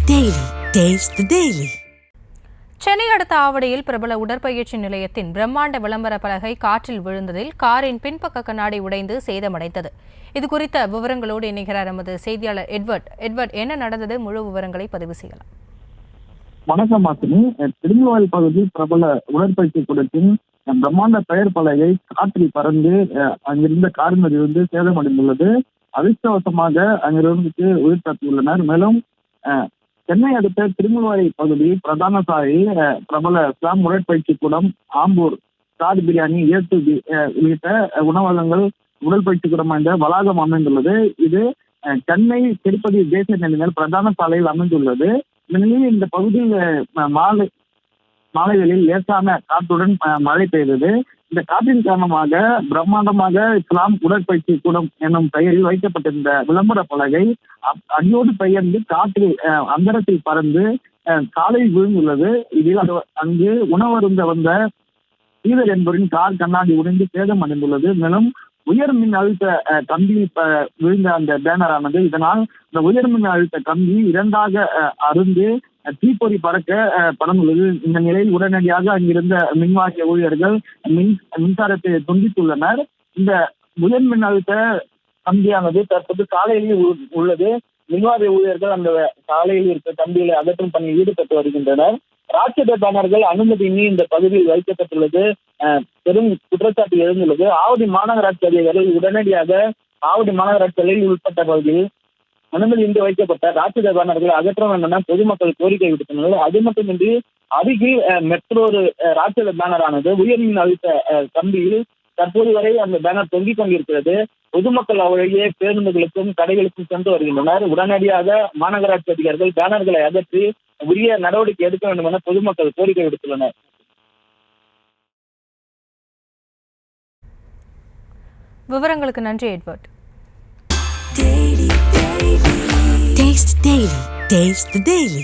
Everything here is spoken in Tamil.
Taste the Daily. சென்னை அடுத்த ஆவடியில் பிரபல உடற்பயிற்சி நிலையத்தின் பிரம்மாண்ட விளம்பர பலகை காற்றில் விழுந்ததில் காரின் பின்பக்க கண்ணாடி உடைந்து சேதமடைந்தது. இது குறித்த விவரங்களோடு இணைகிறார் நமது செய்தியாளர் எட்வர்ட். என்ன நடந்தது? முழு விவரங்களை பதிவு செய்யலாம். வணக்கம் மாசினி. திருமலவாயில் பகுதியில் பிரபல உடற்பயிற்சி கூடத்தின் பிரம்மாண்ட பெயர் பலகை காற்றில் பறந்து அங்கிருந்த காரின் மீது சேதமடைந்துள்ளது. அதிர்ஷ்டவசமாக அங்கிருந்து உயிர் தப்பியுள்ளனர். மேலும் சென்னை அடுத்த திருமலவாயில் பகுதி பிரதான சாலையில் பிரபல இஸ்லாம் உடற்பயிற்சி கூடம், ஆம்பூர், ஸ்டார் பிரியாணி, ஏ2பி உள்ளிட்ட உணவகங்கள் உடற்பயிற்சி கூடம் என்ற வளாகம் அமைந்துள்ளது. இது சென்னை திருப்பதி தேசிய நெடுஞ்சாலை பிரதான சாலையில் அமைந்துள்ளது. இந்நிலையில் இந்த பகுதியில் மாலைகளில் லேசான காற்றுடன் மழை பெய்தது. இந்த காற்றின் காரணமாக பிரம்மாண்டமாக இஸ்லாம் உடற்பயிற்சி கூடம் என்னும் பெயரில் வைக்கப்பட்டிருந்த விளம்பர பலகை அடியோடு பெயர்ந்து காற்றில் அந்தரத்தில் பறந்து காலையில் விழுந்துள்ளது. இதில் அங்கு உணவருந்த வந்த ஸ்ரீதர் என்பவரின் கார் கண்ணாடி உடைந்து சேதம் அடைந்துள்ளது. மேலும் உயர் மின் அழுத்த கம்பியில் விழுந்த அந்த பேனரானது இதனால் இந்த உயர் மின் அழுத்த கம்பி இரண்டாக அருந்து தீப்பொறி பறந்துள்ளது. இந்த நிலையில் உடனடியாக அங்கிருந்த மின்வாரிய ஊழியர்கள் மின்சாரத்தை துண்டித்துள்ளனர். இந்த உயர் மின் அழுத்த கம்பியானது தற்போது சாலையில் உள்ளது. மின்வாரிய ஊழியர்கள் அந்த சாலையில் இருக்க கம்பிகளை அகற்றும் பணியில் ஈடுபட்டு வருகின்றனர். ராட்சத பேனர்கள் அனுமதியின்றி இந்த பகுதியில் வைக்கப்பட்டுள்ளது பெரும் குற்றச்சாட்டு எழுந்துள்ளது. ஆவடி மாநகராட்சி அதிகாரிகள் உடனடியாக ஆவடி மாநகராட்சிகளில் உட்பட்ட பகுதியில் அனுமதியின்றி வைக்கப்பட்ட ராட்சத பேனர்களை அகற்ற வேண்டும் என பொதுமக்கள் கோரிக்கை விடுத்துள்ளனர். அது மட்டுமின்றி அருகில் மற்றொரு ராட்சத பேனரானது உயர்மின் அழுத்த கம்பியில் தற்போது வரை அந்த பேனர் தொங்கிக் கொண்டிருக்கிறது. பொதுமக்கள் அவரையே பேருந்துகளுக்கும் கடைகளுக்கும் சென்று வருகின்றனர். உடனடியாக மாநகராட்சி அதிகாரிகள் பேனர்களை அகற்றி உரிய நடவடிக்கை எடுக்க வேண்டும் என பொதுமக்கள் கோரிக்கை விடுத்துள்ளனர். விவரங்களுக்கு நன்றி எட்வர்ட். Taste the Daily.